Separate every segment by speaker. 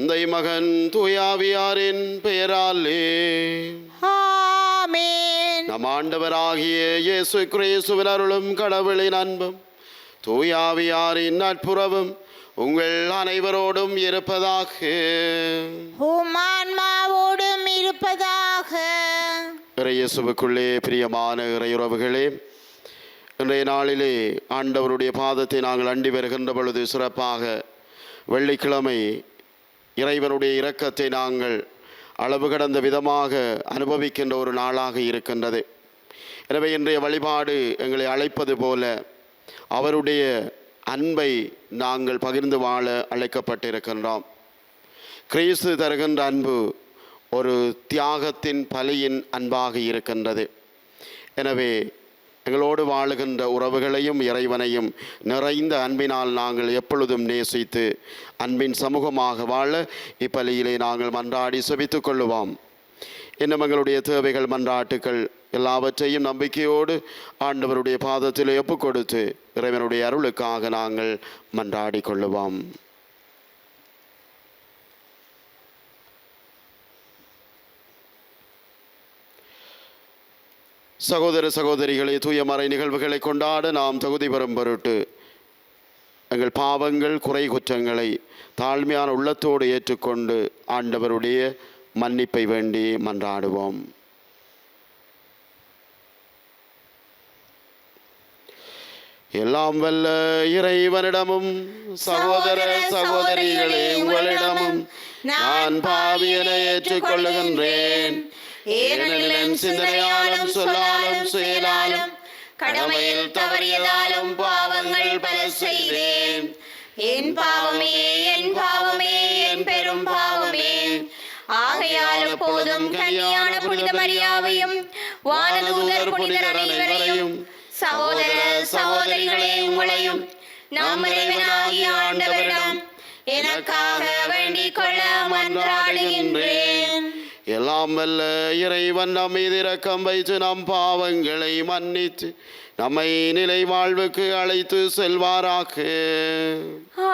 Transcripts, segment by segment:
Speaker 1: தந்தை மகன் தூயாவியாரின் பெயராலே
Speaker 2: ஆமென்.
Speaker 1: நம் ஆண்டவராகிய இயேசு கிறிஸ்துவின் அருளும் கடவுளின் அன்பும் தூயாவியாரின் நட்புறவும் உங்கள் அனைவரோடும் இருப்பதாக.
Speaker 2: உம் ஆன்மாவோடும் இருப்பதாக.
Speaker 1: இயேசுவுக்குள்ளே பிரியமான இறையுறவுகளே, இன்றைய நாளிலே ஆண்டவருடைய பாதத்தை நாங்கள் அண்டி வருகின்ற பொழுது சிறப்பாக வெள்ளிக்கிழமை இறைவனுடைய இரக்கத்தை நாங்கள் அளவு கடந்த விதமாக அனுபவிக்கின்ற ஒரு நாளாக இருக்கின்றது. எனவே இன்றைய வழிபாடு எங்களை அழைப்பது போல அவருடைய அன்பை நாங்கள் பகிர்ந்து வாழ அழைக்கப்பட்டிருக்கின்றோம். கிறிஸ்து தருகின்ற அன்பு ஒரு தியாகத்தின் பலியின் அன்பாக இருக்கின்றது. எனவே எங்களோடு வாழுகின்ற உறவுகளையும் இறைவனையும் நிறைந்த அன்பினால் நாங்கள் எப்பொழுதும் நேசித்து அன்பின் சமூகமாக வாழ இப்பலியிலே நாங்கள் மன்றாடி செபித்துக் கொள்ளுவோம். இன்னும் எங்களுடைய தேவைகள் மன்றாட்டுக்கள் எல்லாவற்றையும் நம்பிக்கையோடு ஆண்டவருடைய பாதத்திலே ஒப்புக் கொடுத்து இறைவனுடைய அருளுக்காக நாங்கள் மன்றாடி கொள்ளுவோம். சகோதர சகோதரிகளை, தூய மறை நிகழ்வுகளை கொண்டாட நாம் தகுதி பெறும் பொருட்டு எங்கள் பாவங்கள் குறை குற்றங்களை தாழ்மையான உள்ளத்தோடு ஏற்றுக்கொண்டு ஆண்டவருடைய மன்னிப்பை வேண்டி மன்றாடுவோம். எல்லாம் வல்ல இறைவனிடமும் சகோதர சகோதரிகளே உங்களிடமும் நான் பாவியனை ஏற்றுக்கொள்ளுகின்றேன். ஏனெனில் என் சிந்தனையாலும் சொல்லாலும் செயலாலும் கடமையில் தவறியதாலும் பாவங்கள் பல செய்தேன்.
Speaker 2: என் பாவமே, என் பாவமே, என் பெரும் பாவமே. ஆகையால் எப்போதும் கன்னியான புனித மரியாவையும் வானதூதர் புனிதர் அனைவரையும் சகோதர சகோதரிகளே உங்களையும் நாம் இறைவனாகிய ஆண்டவரிடம் எனக்காக வேண்டிக் கொள்ள மன்றாடுகின்றேன்.
Speaker 1: எல்லாம் வல்ல இறைவன் நம் மீது இரக்கம் வைத்து நம் பாவங்களை மன்னித்து நம்மை நிலை வாழ்வுக்கு அழைத்து செல்வாராக.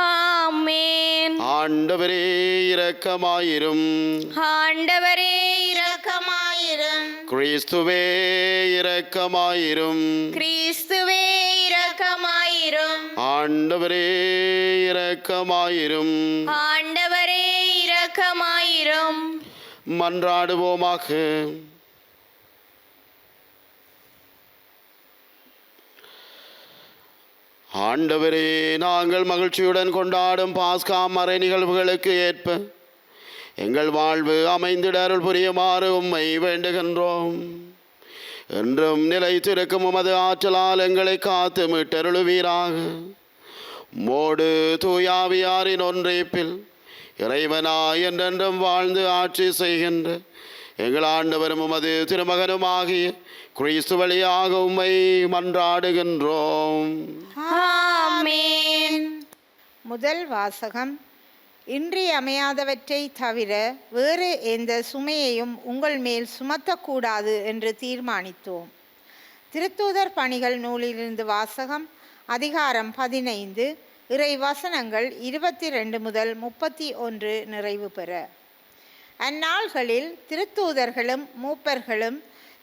Speaker 2: ஆமென்.
Speaker 1: ஆண்டவரே இரக்கமாயிரும்.
Speaker 2: ஆண்டவரே இரக்கமாயிரும்.
Speaker 1: கிறிஸ்துவே இரக்கமாயிரும்.
Speaker 2: கிறிஸ்துவே இரக்கமாயிரும்.
Speaker 1: ஆண்டவரே இரக்கமாயிரும்.
Speaker 2: ஆண்டவரே இரக்கமாயிரும்.
Speaker 1: மன்றாடுவோமாக. ஆண்டவரே, நாங்கள் மகிழ்ச்சியுடன் கொண்டாடும் பாஸ்கா மறை நிகழ்வுகளுக்கு ஏற்ப எங்கள் வாழ்வு அமைந்திட அருள் புரியுமாறு உம்மை வேண்டுகின்றோம். என்றும் நிலைத்திருக்கும் உமது ஆற்றலால் எங்களை காத்து மீட்டருளுவீராக. மோடு தூயாவியாரின் ஒன்றிப்பில் இறைவனாய் என்றென்றும் வாழ்ந்து ஆட்சி செய்கின்ற எங்கள் ஆண்டவரும் உமது திருமகனுமாகிய கிறிஸ்து வழியாக உம்மை மன்றாடுகின்றோம்.
Speaker 2: ஆமென். முதல் வாசகம். இன்றியமையாதவற்றை தவிர வேறு எந்த சுமையையும் உங்கள் மேல் சுமத்தக்கூடாது என்று தீர்மானித்தோம். திருத்தூதர் பணிகள் நூலிலிருந்து வாசகம். அதிகாரம் 15, இறை வசனங்கள் 22 முதல் 31 நிறைவு பெற. அந்நாள்களில் திருத்தூதர்களும் மூப்பர்களும்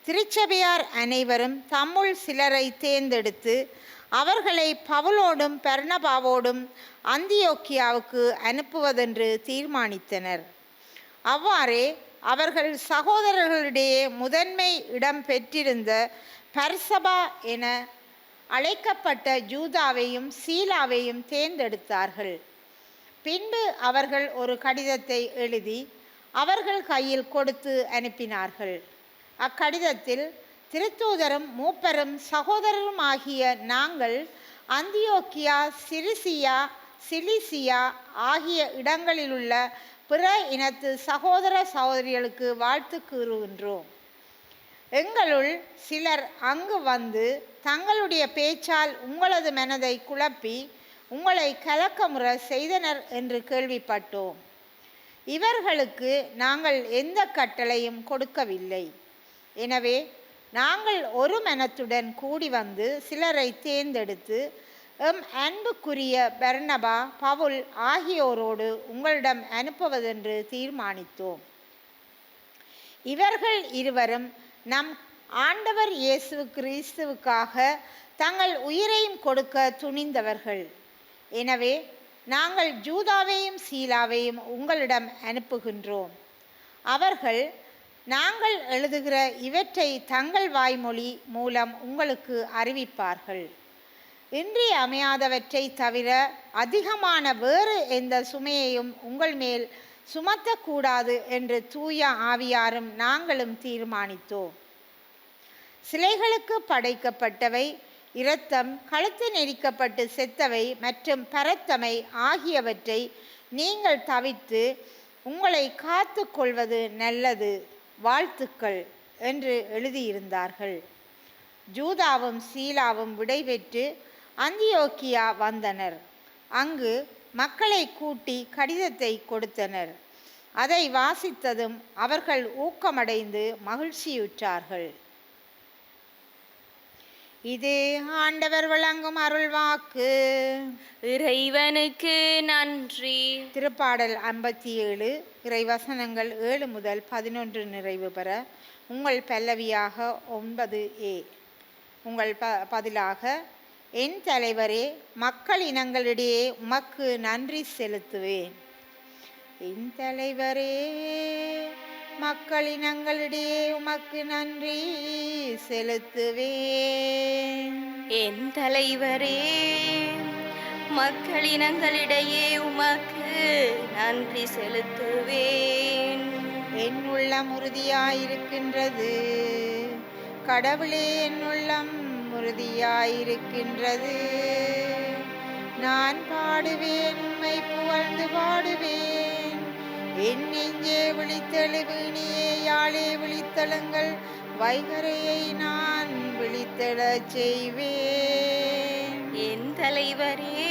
Speaker 2: திருச்சபையார் அனைவரும் தம்முள் சிலரை தேர்ந்தெடுத்து அவர்களை பவுலோடும் பர்னபாவோடும் அந்தியோக்கியாவுக்கு அனுப்புவதென்று தீர்மானித்தனர். அவ்வாறே அவர்கள் சகோதரர்களிடையே முதன்மை இடம் பெற்றிருந்த பர்சபா என அழைக்கப்பட்ட ஜூதாவையும் சீலாவையும் தேர்ந்தெடுத்தார்கள். பின்பு அவர்கள் ஒரு கடிதத்தை எழுதி அவர்கள் கையில் கொடுத்து அனுப்பினார்கள். அக்கடிதத்தில் திருத்தூதரும் மூப்பரும் சகோதரரும் ஆகிய நாங்கள் அந்தியோக்கியா, சிலிசியா ஆகிய இடங்களிலுள்ள பிற இனத்து சகோதர சகோதரிகளுக்கு வாழ்த்து கூறுகின்றோம். எங்களுள் சிலர் அங்கு வந்து தங்களுடைய பேச்சால் உங்களது மனதை குழப்பி உங்களை கலக்கமுற செய்தனர் என்று கேள்விப்பட்டோம். இவர்களுக்கு நாங்கள் எந்த கட்டளையும் கொடுக்கவில்லை. எனவே நாங்கள் ஒரு மனத்துடன் கூடி வந்து சிலரை தேர்ந்தெடுத்து எம் அன்புக்குரிய பர்னபா, பவுல் ஆகியோரோடு உங்களிடம் அனுப்புவதென்று தீர்மானித்தோம். இவர்கள் இருவரும் நம் ஆண்டவர் இயேசு கிறிஸ்துவுக்காக தங்கள் உயிரையும் கொடுக்க துணிந்தவர்கள். எனவே நாங்கள் ஜூதாவையும் சீலாவையும் உங்களிடம் அனுப்புகின்றோம். அவர்கள் நாங்கள் எழுதுகிற இவற்றை தங்கள் வாய்மொழி மூலம் உங்களுக்கு அறிவிப்பார்கள். இன்றியமையாதவற்றை தவிர அதிகமான வேறு எந்த சுமையையும் உங்கள் மேல் சுமத்தக்கூடாது என்று தூய ஆவியாரும் நாங்களும் தீர்மானித்தோம். சிலைகளுக்கு படைக்கப்பட்டவை, இரத்தம், கழுத்து நெரிக்கப்பட்டு செத்தவை மற்றும் பரத்தமை ஆகியவற்றை நீங்கள் தவிர்த்து உங்களை காத்து கொள்வது நல்லது. வாழ்த்துக்கள் என்று எழுதியிருந்தார்கள். ஜூதாவும் சீலாவும் விடைபெற்று அந்தியோக்கியா வந்தனர். அங்கு மக்களை கூட்டி கடிதத்தை கொடுத்தனர். அதை வாசித்ததும் அவர்கள் ஊக்கமடைந்து மகிழ்ச்சியுற்றார்கள். இதே ஆண்டவர் வழங்கும் அருள்வாக்கு.
Speaker 3: இறைவனுக்கு நன்றி.
Speaker 2: திருப்பாடல் 57 இறைவசனங்கள் 7 முதல் 11 நிறைவு பெற உங்கள் பல்லவியாக 9a. உங்கள் பதிலாக, என் தலைவரே, மக்கள் இனங்களிடையே உமக்கு நன்றி செலுத்துவேன். என் தலைவரே, மக்கள் இனங்களிடையே உமக்கு நன்றி செலுத்துவேன்.
Speaker 3: என் தலைவரே, மக்களினங்களிடையே உமக்கு நன்றி செலுத்துவேன்.
Speaker 2: என் உள்ளம் உறுதியாயிருக்கின்றது, கடவுளே, என் உள்ளம் உறுதியாயிருக்கின்றது. நான் பாடுவேன், உம்மை புகழ்ந்து பாடுவேன். என் நெஞ்சே விழித்தெழு, வீணியே யாழே விழித்தெழுங்கள், வைகரையை நான் விழித்தெழச் செய்வேன்.
Speaker 3: என் தலைவரே,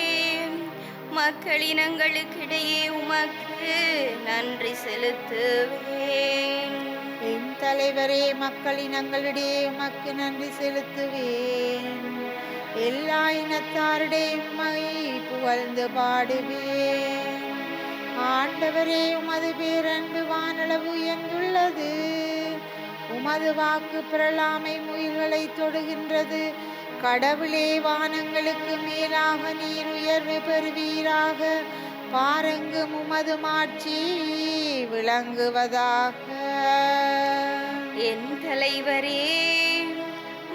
Speaker 3: மக்களினங்களுக்கிடையே உமக்கு நன்றி செலுத்துவேன்.
Speaker 2: என் தலைவரே, மக்களினங்களிடையே உமக்கு நன்றி செலுத்துவேன். எல்லா இனத்தாருடைய உம்மை புகழ்ந்து பாடுவேன். ஆண்டவரே, உமது பேரன்பு வானளவு உயர்ந்துள்ளது. உமது வாக்கு பிரலாமை முயல்களை தொடுகின்றது. கடவுளே, வானங்களுக்கு மேலாக நீர் உயர்வு பெறுவீராக. பாரெங்கும் உமது மாட்சி விளங்குவதாக.
Speaker 3: என் தலைவரே,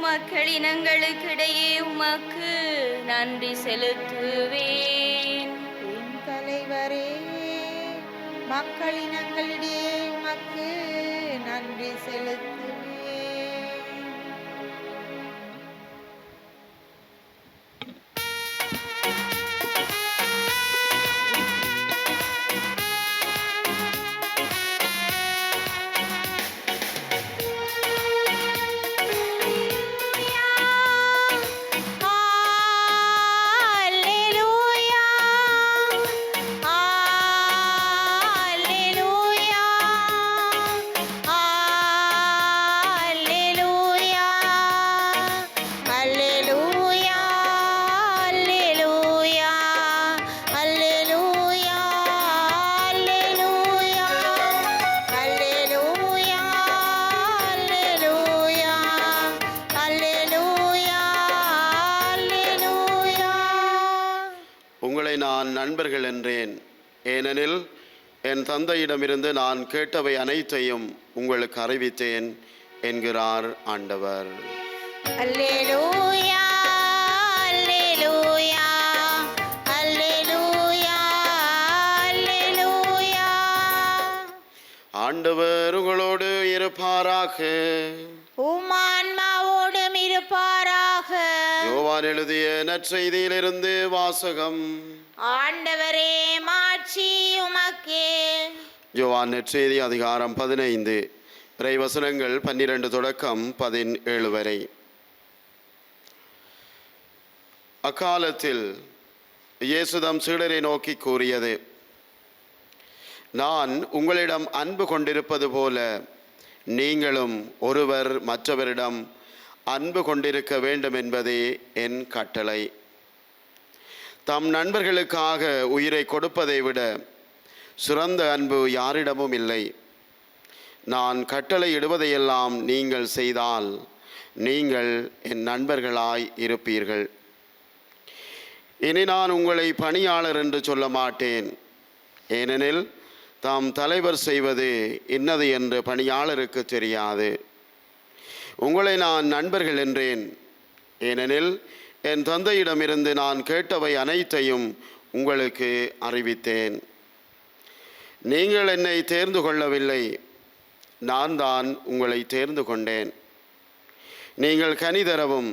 Speaker 3: மக்களினங்களுக்கிடையே உமக்கு நன்றி செலுத்துவேன்.
Speaker 2: என் தலைவரே, மக்களினங்களிடையே உமக்கு நன்றி செலுத்துவேன்.
Speaker 1: நான் நண்பர்கள் என்றேன், ஏனெனில் என் தந்தையிடமிருந்து நான் கேட்டவை அனைத்தையும் உங்களுக்கு அறிவித்தேன் என்கிறார் ஆண்டவர்.
Speaker 2: அல்லேலூயா, அல்லேலூயா, அல்லேலூயா, அல்லேலூயா.
Speaker 1: ஆண்டவர் உங்களோடு இருப்பாராக.
Speaker 2: உம் ஆன்மாவோடும் இருப்பாராக.
Speaker 1: யோவான் எழுதிய நற்செய்தியிலிருந்து வாசகம்.
Speaker 2: ஆண்டவரே, மாட்சி உமக்கே.
Speaker 1: யோவான் நற்செய்தி அதிகாரம் 15 இறைவசனங்கள் 12 தொடக்கம் 17 வரை. அக்காலத்தில் இயேசு தம் சீடரை நோக்கி கூறியது, நான் உங்களிடம் அன்பு கொண்டிருப்பது போல நீங்களும் ஒருவர் மற்றவரிடம் அன்பு கொண்டிருக்க வேண்டும் என்பதே என் கட்டளை. தம் நண்பர்களுக்காக உயிரை கொடுப்பதை விட சிறந்த அன்பு யாரிடமும் இல்லை. நான் கட்டளை இடுவதையெல்லாம் நீங்கள் செய்தால் நீங்கள் என் நண்பர்களாய் இருப்பீர்கள். இனி நான் உங்களை பணியாளர் என்று சொல்ல மாட்டேன், ஏனெனில் தாம் தலைவர் செய்வது இன்னது என்று பணியாளருக்கு தெரியாது. உங்களை நான் நண்பர்கள் என்றேன், ஏனெனில் என் தந்தையிடமிருந்து நான் கேட்டவை அனைத்தையும் உங்களுக்கு அறிவித்தேன். நீங்கள் என்னை தேர்ந்து கொள்ளவில்லை, நான் தான் உங்களை தேர்ந்து கொண்டேன். நீங்கள் கனி தரவும்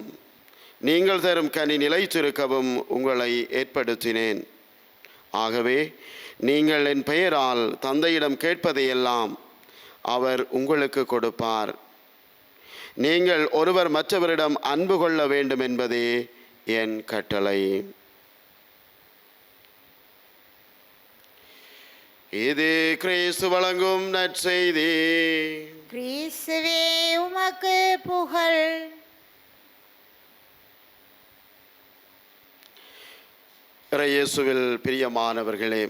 Speaker 1: நீங்கள் தரும் கனி நிலைத்திருக்கவும் உங்களை ஏற்படுத்தினேன். ஆகவே நீங்கள் என் பெயரால் தந்தையிடம் கேட்பதையெல்லாம் அவர் உங்களுக்கு கொடுப்பார். நீங்கள் ஒருவர் மற்றவரிடம் அன்பு கொள்ள வேண்டும் என்பதே என் கட்டளை. இது கிறிஸ்து வழங்கும் நற்செய்தி.
Speaker 2: கிறிஸ்துவே உமக்கு புகழ்.
Speaker 1: இயேசுவில் பிரியமானவர்களே,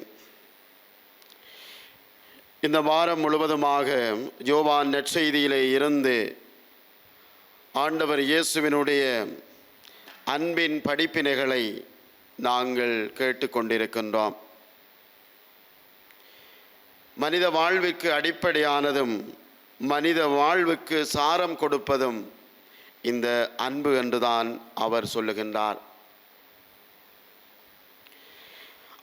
Speaker 1: இந்த வாரம் முழுவதுமாக யோவான் நற்செய்தியிலே இருந்து ஆண்டவர் இயேசுவினுடைய அன்பின் படிப்பினைகளை நாங்கள் கேட்டுக்கொண்டிருக்கின்றோம். மனித வாழ்வுக்கு அடிப்படையானதும் மனித வாழ்வுக்கு சாரம் கொடுப்பதும் இந்த அன்பு என்றுதான் அவர் சொல்லுகின்றார்.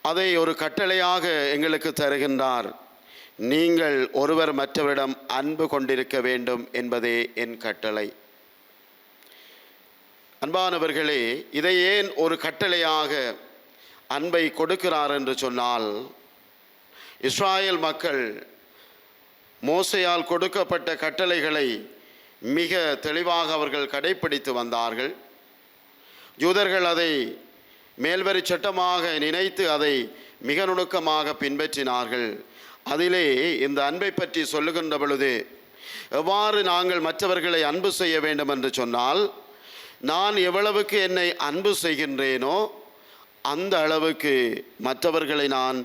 Speaker 1: அதை ஒரு கட்டளையாக எங்களுக்கு தருகின்றார். நீங்கள் ஒருவர் மற்றவரிடம் அன்பு கொண்டிருக்க வேண்டும் என்பதே என் கட்டளை. அன்பானவர்களே, இதை ஏன் ஒரு கட்டளையாக அன்பை கொடுக்கிறார் என்று சொன்னால், இஸ்ராயேல் மக்கள் மோசேயால் கொடுக்கப்பட்ட கட்டளைகளை மிக தெளிவாக அவர்கள் கடைப்பிடித்து வந்தார்கள். யூதர்கள் அதை மேல்வரி சட்டமாக நினைத்து அதை மிக நுணுக்கமாக பின்பற்றினார்கள். அதிலே இந்த அன்பை பற்றி சொல்லுகின்ற பொழுது, எவ்வாறு நாங்கள் மற்றவர்களை அன்பு செய்ய வேண்டும் என்று சொன்னால், நான் எவ்வளவுக்கு என்னை அன்பு செய்கின்றேனோ அந்த அளவுக்கு மற்றவர்களை நான்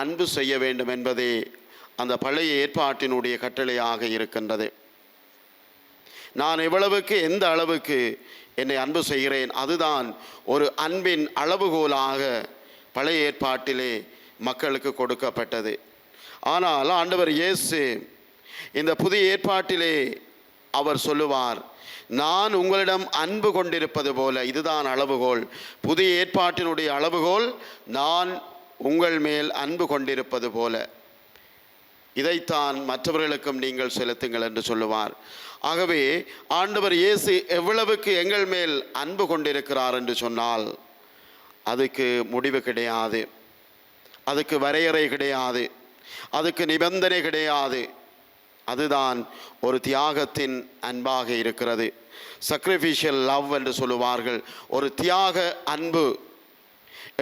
Speaker 1: அன்பு செய்ய வேண்டும் என்பதே அந்த பழைய ஏற்பாட்டினுடைய கட்டளையாக இருக்கின்றது. நான் எவ்வளவுக்கு எந்த அளவுக்கு என்னை அன்பு செய்கிறேன், அதுதான் ஒரு அன்பின் அளவுகோலாக பழைய ஏற்பாட்டிலே மக்களுக்கு கொடுக்கப்பட்டது. ஆனால் ஆண்டவர் இயேசு இந்த புதிய ஏற்பாட்டிலே அவர் சொல்லுவார், நான் உங்களிடம் அன்பு கொண்டிருப்பது போல, இதுதான் அளவுகோல். புதிய ஏற்பாட்டினுடைய அளவுகோல் நான் உங்கள் மேல் அன்பு கொண்டிருப்பது போல, இதைத்தான் மற்றவர்களுக்கும் நீங்கள் செலுத்துங்கள் என்று சொல்லுவார். ஆகவே ஆண்டவர் இயேசு எவ்வளவுக்கு எங்கள் மேல் அன்பு கொண்டிருக்கிறார் என்று சொன்னால் அதுக்கு முடிவு கிடையாது, அதுக்கு வரையறை கிடையாது, அதுக்கு நிபந்தனை கிடையாது. அதுதான் ஒரு தியாகத்தின் அன்பாக இருக்கிறது. சக்ரிஃபிஷியல் லவ் என்று சொல்லுவார்கள். ஒரு தியாக அன்பு.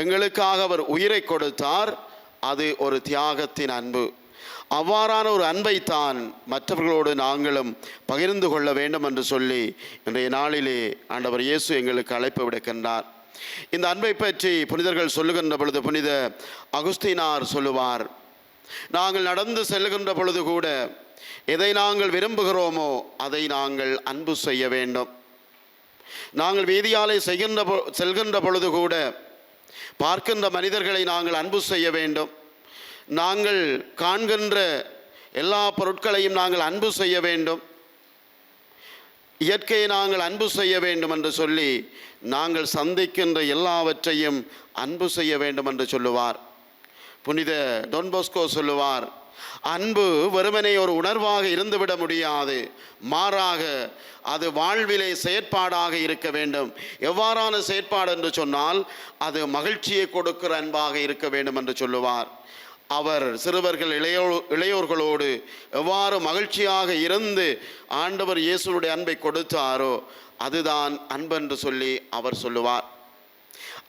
Speaker 1: எங்களுக்காக அவர் உயிரை கொடுத்தார், அது ஒரு தியாகத்தின் அன்பு. அவ்வாறான ஒரு அன்பைத்தான் மற்றவர்களோடு நாங்களும் பகிர்ந்து கொள்ள வேண்டும் என்று சொல்லி இன்றைய நாளிலே ஆண்டவர் இயேசு எங்களுக்கு அழைப்பு விடுக்கின்றார். இந்த அன்பை பற்றி புனிதர்கள் சொல்லுகின்ற பொழுது புனித அகுஸ்தீனார் சொல்லுவார், நாங்கள் நடந்து செல்லுகின்ற பொழுது கூட எதை நாங்கள் விரும்புகிறோமோ அதை நாங்கள் அன்பு செய்ய வேண்டும். நாங்கள் வீதியாலே செல்கின்ற பொழுது கூட பார்க்கின்ற மனிதர்களை நாங்கள் அன்பு செய்ய வேண்டும். நாங்கள் காண்கின்ற எல்லா பொருட்களையும் நாங்கள் அன்பு செய்ய வேண்டும். இயற்கையை நாங்கள் அன்பு செய்ய வேண்டும் என்று சொல்லி நாங்கள் சந்திக்கின்ற எல்லாவற்றையும் அன்பு செய்ய வேண்டும் என்று சொல்லுவார். புனித டொன் போஸ்கோ சொல்லுவார், அன்பு வெறுமனே ஒரு உணர்வாக இருந்துவிட முடியாது, மாறாக அது வாழ்விலே செயற்பாடாக இருக்க வேண்டும். எவ்வாறான செயற்பாடு என்று சொன்னால் அது மகிழ்ச்சியை கொடுக்கிற அன்பாக இருக்க வேண்டும் என்று சொல்லுவார். அவர் சிறுவர்கள் இளையோர்களோடு எவ்வாறு மகிழ்ச்சியாக இருந்து ஆண்டவர் இயேசுனுடைய அன்பை கொடுத்தாரோ அதுதான் அன்பென்று சொல்லி அவர் சொல்லுவார்.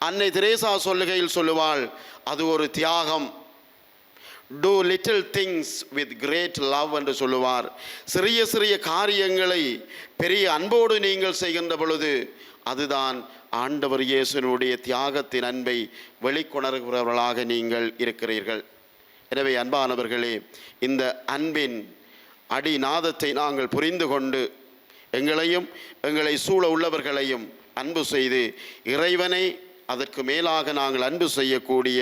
Speaker 1: அன்னை தெரேசா சொல்லுகையில் சொல்லுவாள், அது ஒரு தியாகம். Do little things with great love என்று சொல்லுவார். சிறிய சிறிய காரியங்களை பெரிய அன்போடு நீங்கள் செய்கின்ற பொழுது அதுதான் ஆண்டவர் இயேசுனுடைய தியாகத்தின் அன்பை வெளிக்கொணர்கிறவர்களாக நீங்கள் இருக்கிறீர்கள். எனவே அன்பானவர்களே, இந்த அன்பின் அடிநாதத்தை நாங்கள் புரிந்து கொண்டு எங்களையும் எங்களை சூழ உள்ளவர்களையும் அன்பு செய்து இறைவனை அதற்கு மேலாக நாங்கள் அன்பு செய்யக்கூடிய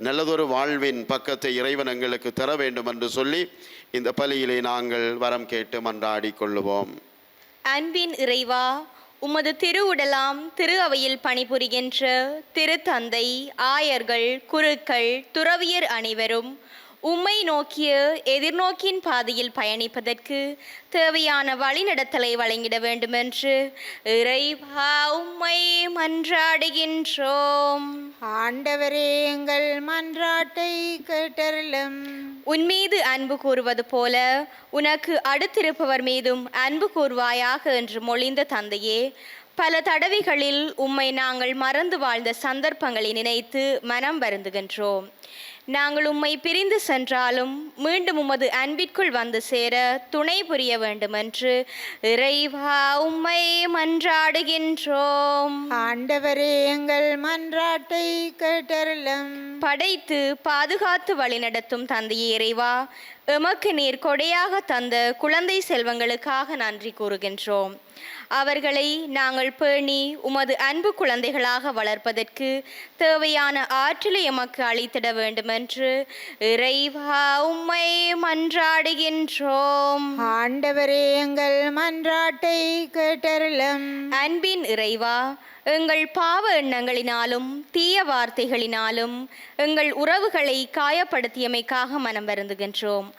Speaker 1: நல்லதொரு வாழ்வின் பக்கத்தை இறைவன் எங்களுக்கு தர வேண்டும் என்று சொல்லி இந்த பலியிலே நாங்கள் வரம் கேட்டு மன்றாடி கொள்ளுவோம்.
Speaker 3: அன்பின் இறைவா, உமது திருவுடலாம் திரு அவையில் பணிபுரிகின்ற திருத்தந்தை, ஆயர்கள், குருக்கள், துறவியர் அனைவரும் உம்மை நோக்கிய எதிர்நோக்கின் பாதையில் பயணிப்பதற்கு தேவையான வழிநடத்தலை வழங்கிட வேண்டுமென்று இறைவா உம்மை மன்றாடுகின்றோம்.
Speaker 2: ஆண்டவரே, எங்கள் மன்றாட்டை கேட்டருளும்.
Speaker 3: உன்மீது அன்பு கூறுவது போல உனக்கு அடுத்திருப்பவர் மீதும் அன்பு கூறுவாயாக என்று மொழிந்த தந்தையே, பல தடவைகளில் உம்மை நாங்கள் மறந்து வாழ்ந்த சந்தர்ப்பங்களை நினைத்து மனம் வருந்துகின்றோம். நாங்கள் உம்மை பிரிந்து சென்றாலும் மீண்டும் உமது அன்பிற்குள் வந்து சேர துணை புரிய வேண்டுமென்று இறைவா உம்மை மன்றாடுகின்றோம்.
Speaker 2: ஆண்டவரே, எங்கள் மன்றாட்டை கேட்டருளும்.
Speaker 3: படைத்து பாதுகாத்து வழிநடத்தும் தந்தையே இறைவா, எமக்கு நீர் கொடையாக தந்த குழந்தை செல்வங்களுக்காக நன்றி கூறுகின்றோம். அவர்களை நாங்கள் பேணி உமது அன்பு குழந்தைகளாக வளர்ப்பதற்கு தேவையான ஆற்றலை எமக்கு அளித்திட வேண்டுமென்று இறைவா உம்மை மன்றாடுகின்றோம்.
Speaker 2: ஆண்டவரே, எங்கள் மன்றாட்டை கேட்டருளும்.
Speaker 3: அன்பின் இறைவா, எங்கள் பாவ எண்ணங்களினாலும் தீய வார்த்தைகளினாலும் எங்கள் உறவுகளை காயப்படுத்தியமைக்காக மனம் வருந்துகின்றோம்.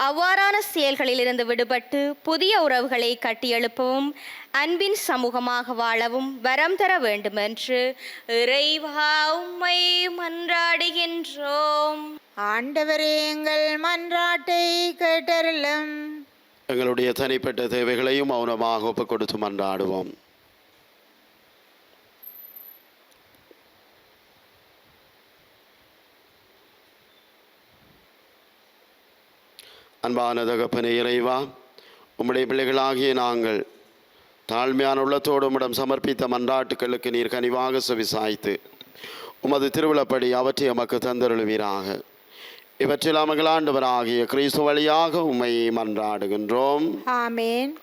Speaker 3: அவ்வாறான செயல்களிலிருந்து விடுபட்டு புதிய உறவுகளை கட்டியெழுப்பவும் அன்பின் சமூகமாக வாழவும் வரம் தர வேண்டுமென்று இறைவா உம்மை மன்றாடுகின்றோம்.
Speaker 2: ஆண்டவரே, எங்கள் மன்றாட்டை கேட்டருளும்.
Speaker 1: எங்களுடைய தனிப்பட்ட தேவைகளையும் மௌனமாக ஒப்புக் கொடுத்து மன்றாடுவோம். அன்பான தகப்பனே இறைவா, உம்முடைய பிள்ளைகளாகிய நாங்கள் தாழ்மையான உள்ளத்தோடு உம்மிடம் சமர்ப்பித்த மன்றாட்டுக்களுக்கு நீர் கனிவாக செவிசாய்த்து உமது திருவிழப்படி அவற்றை எமக்கு தந்தருளுவீராக. இவற்றில் அமகளாண்டவராகிய கிறிஸ்து வழியாக உம்மை மன்றாடுகின்றோம்.
Speaker 2: ஆமேன்.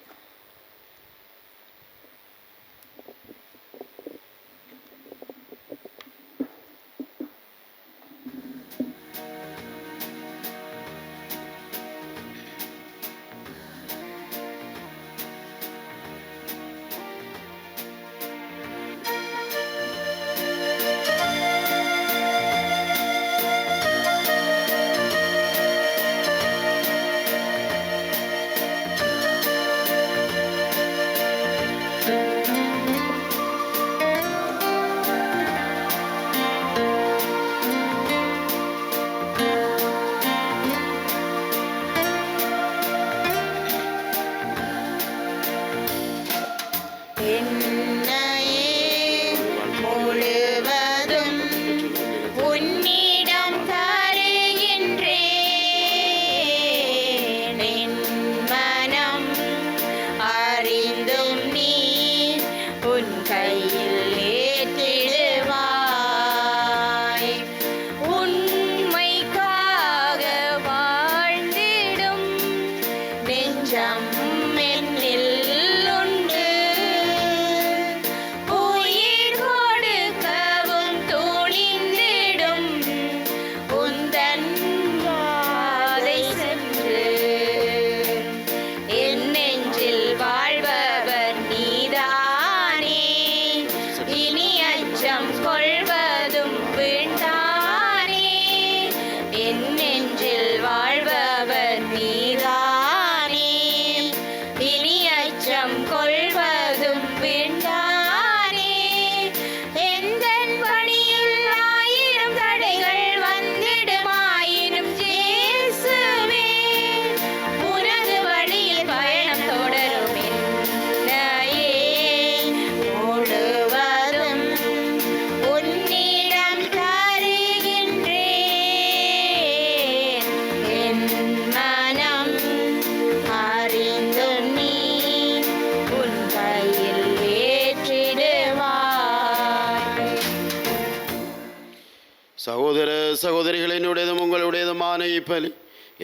Speaker 1: சகோதரிகளினுடையதும் உங்களுடையதுமான இப்பலி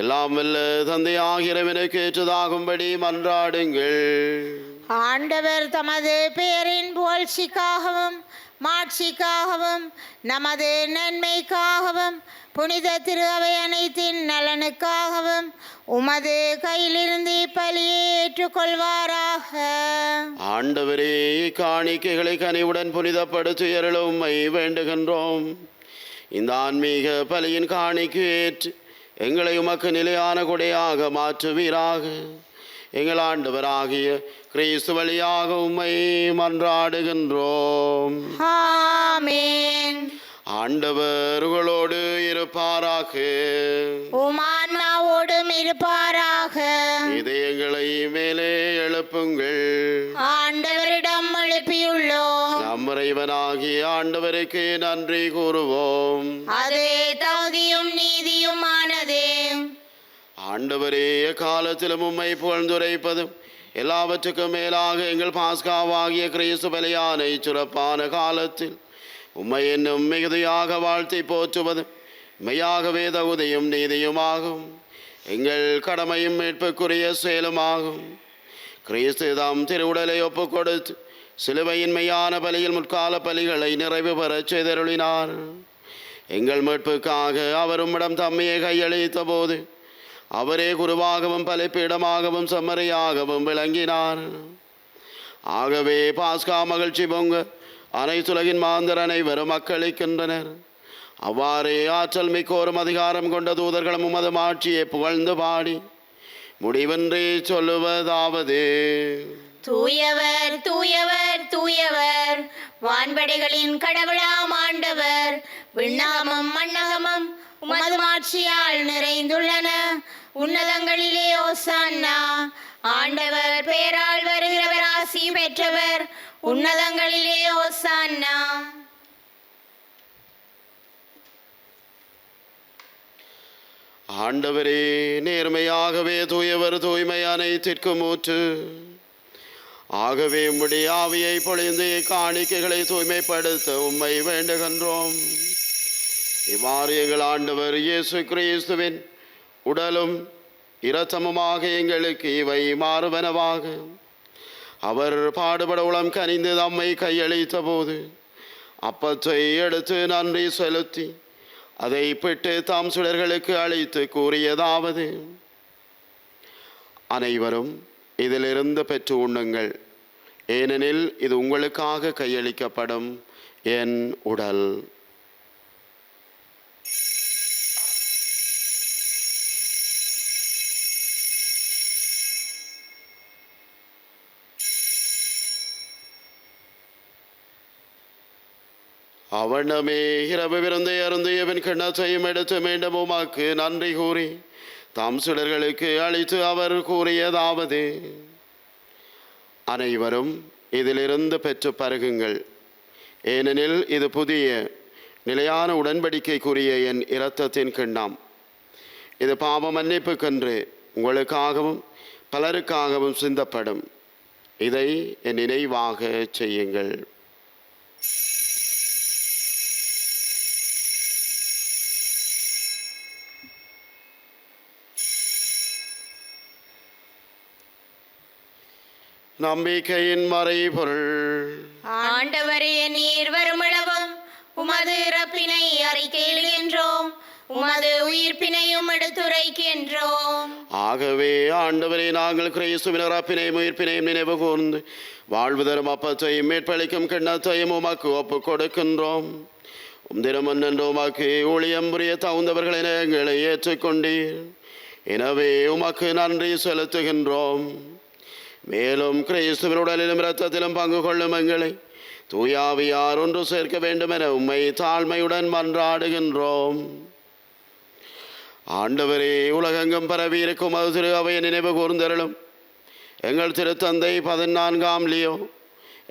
Speaker 1: எல்லாம் வல்ல தந்தை ஆகிறவனுக்கு ஏற்றதாகும்படி மன்றாடுங்கள்.
Speaker 2: ஆண்டவர் தமது பெயரின் புகழ்ச்சிக்காகவும் மாட்சிக்காகவும் நமது நன்மைக்காகவும் புனித திரு அவை அனைத்தின் நலனுக்காகவும் உமது கையிலிருந்து பலியை ஏற்றுக்கொள்வாராக.
Speaker 1: ஆண்டவரே, காணிக்கைகளை கனிவுடன் புனிதப்படுத்தி அருள உம்மை வேண்டுகின்றோம். இந்த ஆன்மீக பலியின் காணிக்கை ஏற்று எங்களை உமக்கு நிலையான கொடையாக மாற்றுவீராக. எங்கள் ஆண்டவராகிய கிறிஸ்து வழியாக உம்மை மன்றாடுகின்றோம்.
Speaker 2: ஆமென்.
Speaker 1: ஆண்டவர் உங்களோடு இருப்பாராக.
Speaker 2: உமான்மாவோடும் இருப்பாராக.
Speaker 1: இதயங்களை மேலே எழுப்புங்கள்.
Speaker 2: ஆண்டவரிடம் எழுப்பியுள்ளோம்.
Speaker 1: நம் இறைவனாகிய ஆண்டவருக்கு நன்றி கூறுவோம்.
Speaker 2: அதே தகுதியும் நீதியுமானதே.
Speaker 1: ஆண்டவரே, காலத்திலும் உம்மை புகழ்ந்துரைப்பதும் எல்லாவற்றுக்கும் மேலாக எங்கள் பாஸ்காவாகிய கிறிஸ்து பலியானை சிறப்பான காலத்தில் உம்மை என்னும் மிகுதியாக வாழ்த்தி போற்றுவதும் மெய்யாகவே தகுதியும் நீதியுமாகும். எங்கள் கடமையும் மீட்புக்குரிய செயலுமாகும். கிறிஸ்து தாம் திருவுடலை ஒப்புக் கொடுத்து சிலுவையின் மெய்யான பலியில் முற்கால பலிகளை நிறைவு பெறச் செய்தருளினார். எங்கள் மீட்புக்காக அவர் உம்மிடம் தம்மையை கையளித்த போது அவரே குருவாகவும் பலிப்பீடமாகவும் செம்மறியாகவும் விளங்கினார். ஆகவே பாஸ்கா மகிழ்ச்சி பொங்க அனைத்துலகின் மாந்தர் அனைவரும் மக்களிக்கின்றனர். அவ்வாறே ஆற்றல் மிக்கோரும் அதிகாரம் கொண்ட தூதர்களும் உமது ஆட்சியை புகழ்ந்து பாடி முடிவின்றி சொல்லுவதாவது:
Speaker 2: தூயவர் தூயவர் தூயவர், வான்படைகளின் கடவுளாம் ஆண்டவர். விண்ணகமும் மண்ணகமும் உமது ஆட்சியால் நிறைந்துள்ளன. உன்னதங்களிலே ஓசான்னா. ஆண்டவர் பெயரால் வருகிறவர் ஆசி பெற்றவர். உன்னதங்களிலே ஓசான்னா.
Speaker 1: ஆண்டவரே, நேர்மையாகவே தூயவர், தூய்மை அனைத்திற்கும் ஊற்று. ஆகவே உம்முடைய ஆவியை பொழிந்து காணிக்கைகளை தூய்மைப்படுத்த உம்மை வேண்டுகின்றோம். இவ்வாறு எங்கள் ஆண்டவர் இயேசு கிறிஸ்துவின் உடலும் இரத்தமுமாக எங்களுக்கு இவை மாறுவனவாக. அவர் பாடுபட உளம் கனிந்து தம்மை கையளித்த போது அப்பத்தை எடுத்து நன்றி செலுத்தி அதை பிட்டு தாம் சுடர்களுக்கு அளித்து கூறியதாவது: அனைவரும் இதிலிருந்து பெற்று உண்ணுங்கள், ஏனெனில் இது உங்களுக்காக கையளிக்கப்படும் என் உடல். அவனமே இரவு விருந்தை அருந்தியவன் கிண்ணத்தையும் எடுத்து மீண்டும் உமக்கு நன்றி கூறி தாம் சுடர்களுக்கு அளித்து அவர் கூறியதாவது: அனைவரும் இதிலிருந்து பெற்று பருகுங்கள், ஏனெனில் இது புதிய நிலையான உடன்படிக்கைக்குரிய என் இரத்தத்தின் கிண்ணம். இது பாவ மன்னிப்புக்கென்று உங்களுக்காகவும் பலருக்காகவும் சிந்தப்படும். இதை என் நினைவாக செய்யுங்கள். நம்பிக்கையின் மறைபொருள்.
Speaker 2: ஆண்டவரே, நீர் வருமளவும் உமது இறப்பினை அறிக்கையிடுகின்றோம், உமது உயிர்ப்பினையும் எடுத்துரைக்கின்றோம்.
Speaker 1: ஆகவே ஆண்டவரே, நாங்கள் கிறிஸ்துவின் இறப்பினையும் உயிர்ப்பினையும் நினைவு கூர்ந்து வாழ்வு தரும் அப்பத்தையும் மீட்பளிக்கும் கிண்ணத்தையும் உமக்கு ஒப்புக் கொடுக்கின்றோம். தினமன்று உமக்கு ஊழியம் புரிய தகுந்தவர்களை எங்களை ஏற்றுக்கொண்டீர். எனவே உமக்கு நன்றி செலுத்துகின்றோம். மேலும் கிறிஸ்துவின் உடலிலும் இரத்தத்திலும் பங்கு கொள்ளும் எங்களை தூயாவியார் ஒன்று சேர்க்க வேண்டும் என உம்மை தாழ்மையுடன் மன்றாடுகின்றோம். ஆண்டவரே, உலகெங்கும் பரவி இருக்கும் அது திரு அவையை நினைவு கூர்ந்தருளும். எங்கள் திருத்தந்தை 14ஆம் லியோ,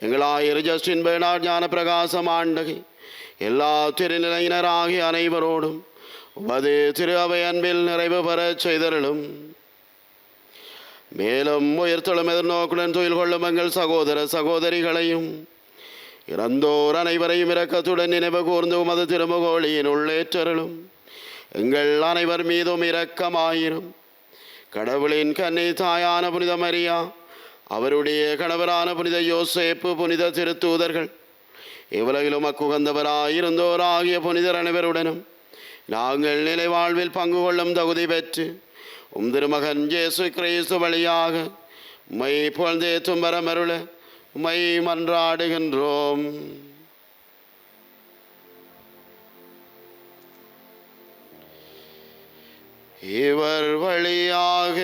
Speaker 1: எங்கள் ஆயர் ஜஸ்டின் பெர்னார்ட், ஞான பிரகாசம் ஆண்டகை, எல்லா திருநிலையினர் ஆகிய அனைவரோடும் உமது திரு அவை அன்பில் நிறைவு பெறச் செய்தருளும். மேலும் உயிர்த்தெழும் எதிர்நோக்குடன் துயில் கொள்ளும் எங்கள் சகோதர சகோதரிகளையும் இறந்தோர் அனைவரையும் இரக்கத்துடன் நினைவு கூர்ந்து உமது திருமுகோளியின் உள்ளேற்றருளும். எங்கள் அனைவர் மீதும் இரக்கமாயிரும். கடவுளின் கன்னி தாயான புனித மரியா, அவருடைய கணவரான புனித யோசேப்பு, புனித திருத்தூதர்கள், இவ்வுலகிலும் அக்குகந்தவராயிருந்தோராகிய புனிதர் அனைவருடனும் நாங்கள் நிலை வாழ்வில் பங்கு கொள்ளும் தகுதி பெற்று திருமகன் இயேசு கிறிஸ்து வழியாக உம்மை புகழ்ந்தேத்தும் வரமருள உம்மை மன்றாடுகின்றோம். இவர் வழியாக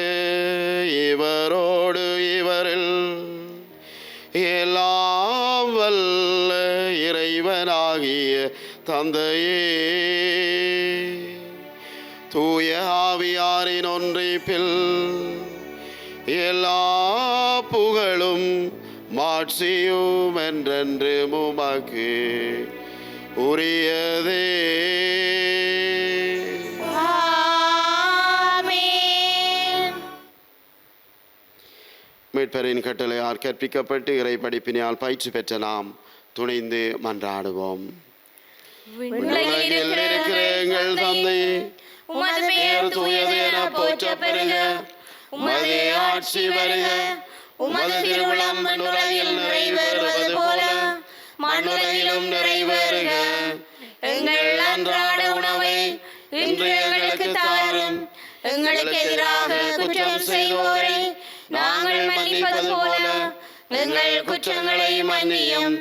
Speaker 1: இவரோடு இவரில் எல்லாம் வல்ல இறைவனாகிய தந்தையே, தூய ஆவியாரின் ஒன்றிப்பில் எல்லா புகழும் மாட்சியும் என்றென்று உமக்கு உரியதே. மீட்பரின் கட்டளையால் கற்பிக்கப்பட்டு இறை படிப்பினால் பயிற்சி பெற்ற நாம் துணிந்து மன்றாடுவோம். உலகில் இருக்கிற எங்கள் தந்தையே,
Speaker 2: உமது பெயர் தூயது என போற்றப் பெறுக. உமது ஆட்சி வருக. உமது திருவுளம் மண்ணுலகில் நிறைவேறுவது போல மண்ணுலகிலும் நிறைவேறுக. எங்கள் அன்றாட உணவை இன்று எங்களுக்கு தாரும். எங்களுக்கு எதிராக குற்றம் செய்வோரை நாங்கள் மன்னிப்பது போல எங்கள் குற்றங்களை மன்னியும்.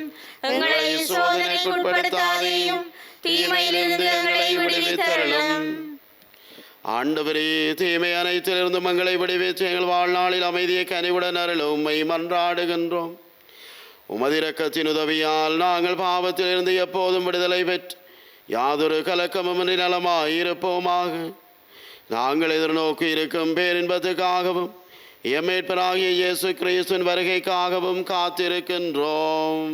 Speaker 2: எங்களை சோதனைக்குட்படுத்தாதேயும், தீமையிலிருந்து எங்களை விடுவித்தருளும்.
Speaker 1: ஆண்டவரே, தீமை அனைத்திலிருந்து மங்களை விடுவித்து எங்கள் வாழ்நாளில் அமைதியை கனிவுடன் அருளும் உம்மை மன்றாடுகின்றோம். உமது இரக்கத்தின் உதவியால் நாங்கள் பாவத்திலிருந்து எப்போதும் விடுதலை பெற்று யாதொரு கலக்கமுமின்றி நலமாயிருப்போமாக. நாங்கள் எதிர்நோக்கி இருக்கும் பேரின்பத்துக்காகவும் எம்மேற்பராகிய இயேசு கிறிஸ்துவின் வருகைக்காகவும் காத்திருக்கின்றோம்.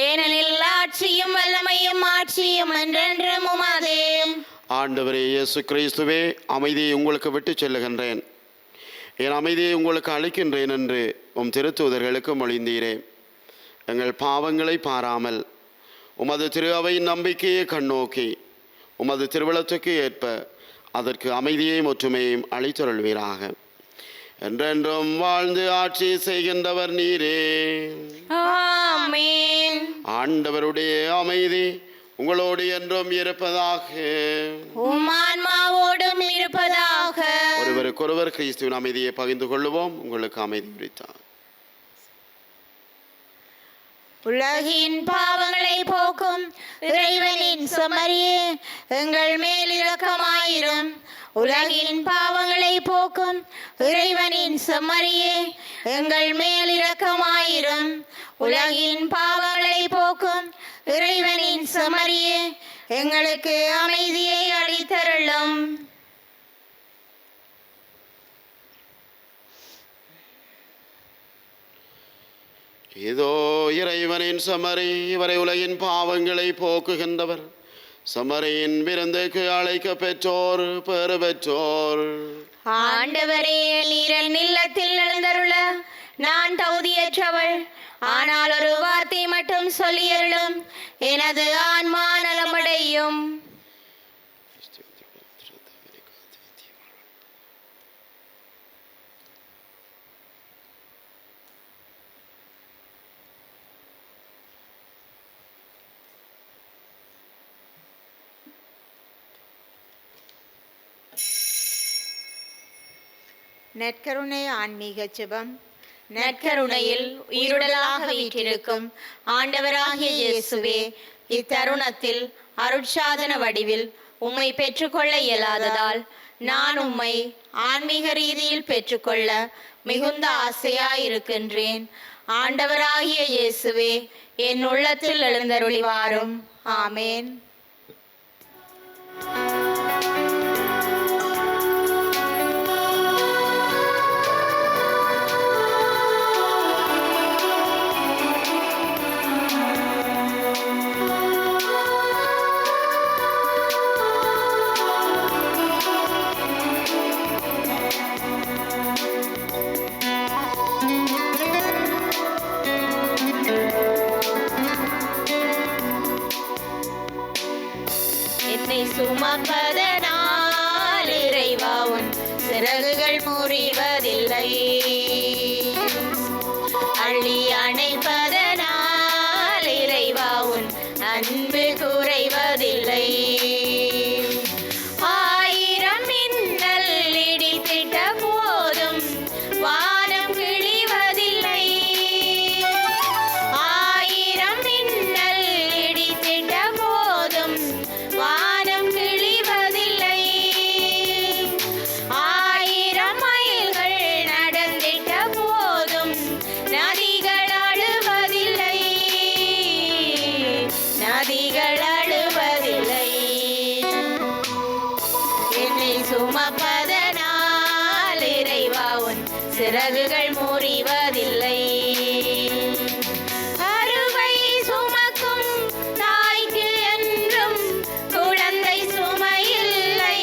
Speaker 2: ஏனெனில் ஆட்சியும் வல்லமையும் ஆட்சியும் என்றென்றும் உமதே.
Speaker 1: ஆண்டவரே இயேசு கிறிஸ்துவே, அமைதியை உங்களுக்கு விட்டு செல்லுகின்றேன், என் அமைதியை உங்களுக்கு அளிக்கின்றேன் என்று உம் திருத்தூதர்களுக்கு மொழிந்தீரே. எங்கள் பாவங்களை பாராமல் உமது திரு அவையின் நம்பிக்கையை கண்ணோக்கி உமது திருவிழத்துக்கு ஏற்ப அதற்கு அமைதியையும் ஒற்றுமையையும் அளித்தருள்வீராக. என்றென்றும் வாழ்ந்து ஆட்சி செய்கின்றவர் நீரே.
Speaker 2: ஆமென்.
Speaker 1: ஆண்டவருடைய அமைதி உங்களோடு என்றும் இருப்பதாக.
Speaker 2: உம் ஆன்மாவோடும் இருப்பதாக.
Speaker 1: ஒருவருக்கொருவர் கிறிஸ்துவின் அமைதியை பகிர்ந்து கொள்ளுவோம். உங்களுக்கு அமைதி உரித்தார்.
Speaker 2: உலகின் பாவங்களை போக்கும் இறைவனின் செம்மறியே, எங்கள் மேல் இரக்கமாயிரும். உலகின் பாவங்களை போக்கும் இறைவனின் செம்மறியே, எங்கள் மேல் இரக்கமாயிரும். உலகின் பாவங்களை போக்கும் இறைவனின் செம்மறியே, எங்களுக்கு அமைதியை அளித்தருளும்.
Speaker 1: இதோ இறைவனின் செம்மறி, இவரை உலகின் பாவங்களை போக்குகின்றவர். செம்மறியின் விருந்துக்கு அழைக்க பெற்றோர் பெறு பெற்றோர்.
Speaker 2: ஆண்டவரே, நீரல் நிலத்தில் எழுந்தருள நான் தகுதியற்றவள். ஆனால் ஒரு வார்த்தை மட்டும் சொல்லியருளும், எனது ஆன்மா நலமடையும்.
Speaker 4: நற்கருணை ஆன்மீக ஜெபம்.
Speaker 2: நற்கருணையில் உயிருடலாக வீற்றிருக்கும் ஆண்டவராகிய இயேசுவே, இத்தருணத்தில் அருட்சாதன வடிவில் உம்மை பெற்றுக்கொள்ள இயலாததால் நான் உம்மை ஆன்மீக ரீதியில் பெற்றுக்கொள்ள மிகுந்த ஆசையாயிருக்கின்றேன். ஆண்டவராகிய இயேசுவே, என் உள்ளத்தில் எழுந்தருளி வாரும். ஆமேன். சுமப்பதனால் அள்ளி அணைப்பதனால் இறைவா உன் அன்பு குறைவதில்லை. ஆயிரம் மின்னல் இடித்திட்ட போதும் வானம் கிழிவதில்லை. ஆயிரம் மின்னல் இடித்திட்ட போதும் வானம் கிழிவதில்லை. ஆயிரம் மைல்கள் நடந்திட்ட போதும் நதிகள் அழுவதில்லை. நதிகள் அழுவதில்லை. என்னை சுமப்பதனால் இறைவா உன் சிறகுகள் முறிவதில்லை. அருவை சுமக்கும் தாய்க்கு என்றும் குழந்தை சுமையில்லை.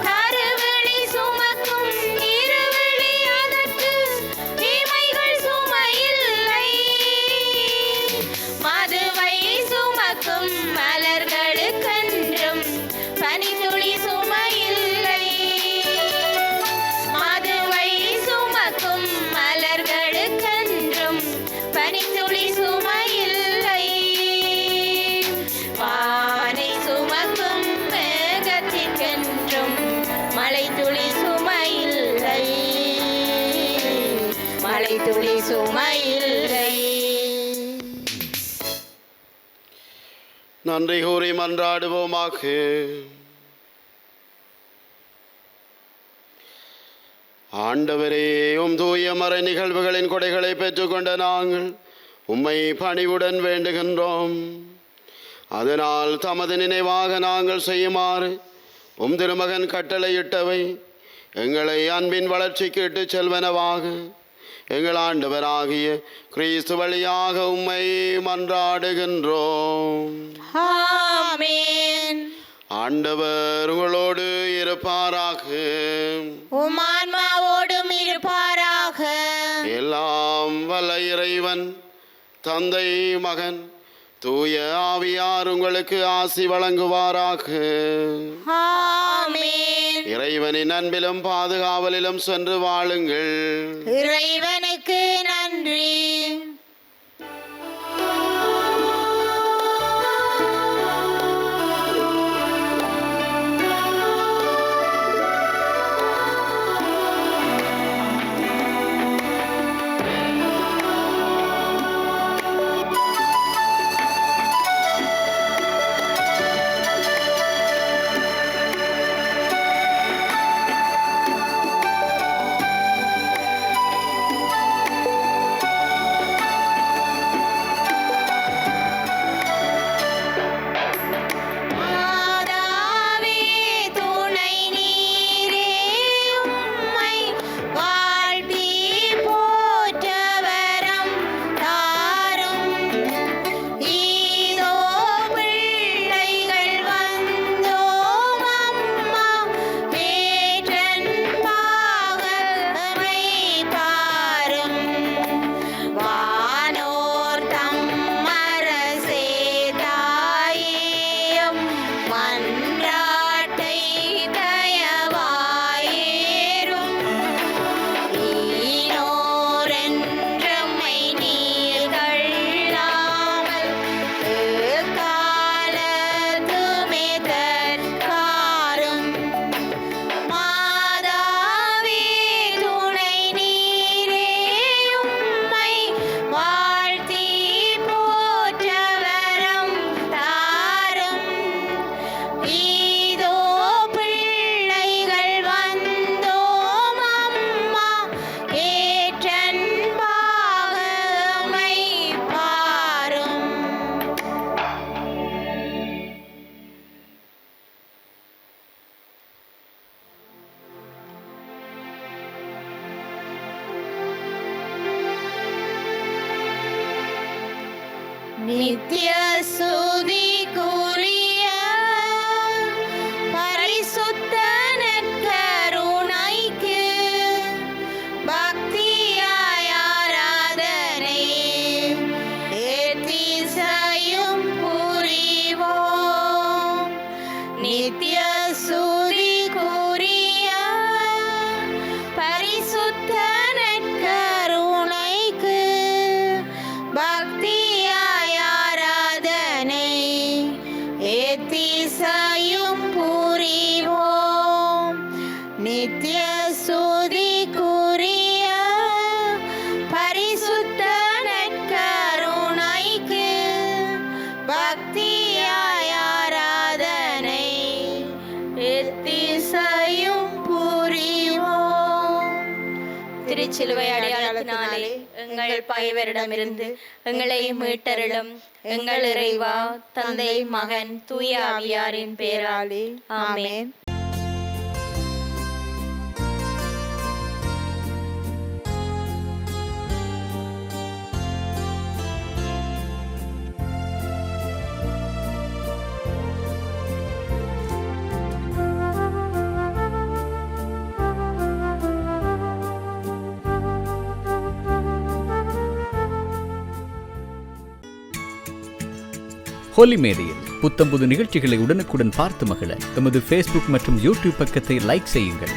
Speaker 2: கருவிழி சுமக்கும் இருவிழி அதற்கு இமைகள் சுமையில்லை. மதுவை சுமக்கும் மலர்களுக்கென்றும் பனித்துளி சுமையில்லை. மதுவை சுமக்கும் மலர்களுக்கென்றும் பனித்துளி சுமையில்லை. வானை சுமக்கும் மேகத்திற்கென்றும் மழைத்துளி சுமையில்லை. மழைத்துளி சுமையில்லை.
Speaker 1: நன்றி கூறி மன்றாடுவோமாக. ஆண்டவரே, தூய மறை நிகழ்வுகளின் கொடைகளை பெற்றுக்கொண்ட நாங்கள் உம்மை பணிவுடன் வேண்டுகின்றோம். அதனால் தமது நினைவாக நாங்கள் செய்யுமாறு திருமகன் கட்டளையிட்டவை எங்களை அன்பின் வளர்ச்சிக்கு இட்டுச் செல்வனவாக எங்கள் ஆண்டவராகிய கிறிஸ்து வழியாக உம்மை மன்றாடுகின்றோம்.
Speaker 2: ஆமென்.
Speaker 1: ஆண்டவர் உங்களோடு இருப்பாராக.
Speaker 2: உமான்மாவோடும் இருப்பாராக.
Speaker 1: எல்லாம் வல்ல இறைவன் தந்தை மகன் தூய ஆவியார் உங்களுக்கு ஆசி வழங்குவாராக.
Speaker 2: ஆமென்.
Speaker 1: இறைவனின் அன்பிலும் பாதுகாவலிலும் சென்று வாழுங்கள்.
Speaker 2: இறைவனுக்கு நன்றி. நித்ய சுதிக்குரிய பரிசுத்த நற்கருணைக்கு பக்தியாய் ஆராதனை ஏத்திசையும் புரிவோம். நித்ய சுதிக்குரிய பரிசுத்த நற்கருணைக்கு
Speaker 3: சிலுவை அடையாளத்தினாலே எங்கள் பகைவரிடமிருந்து எங்களை மீட்டருளும். எங்கள் இறைவா, தந்தை, மகன், தூய ஆவியாரின் பேராலே ஆமென்.
Speaker 5: ஹோலி மேடையில் புத்தம்புது நிகழ்ச்சிகளை உடனுக்குடன் பார்த்து மகிழ எமது ஃபேஸ்புக் மற்றும் யூடியூப் பக்கத்தை லைக் செய்யுங்கள்.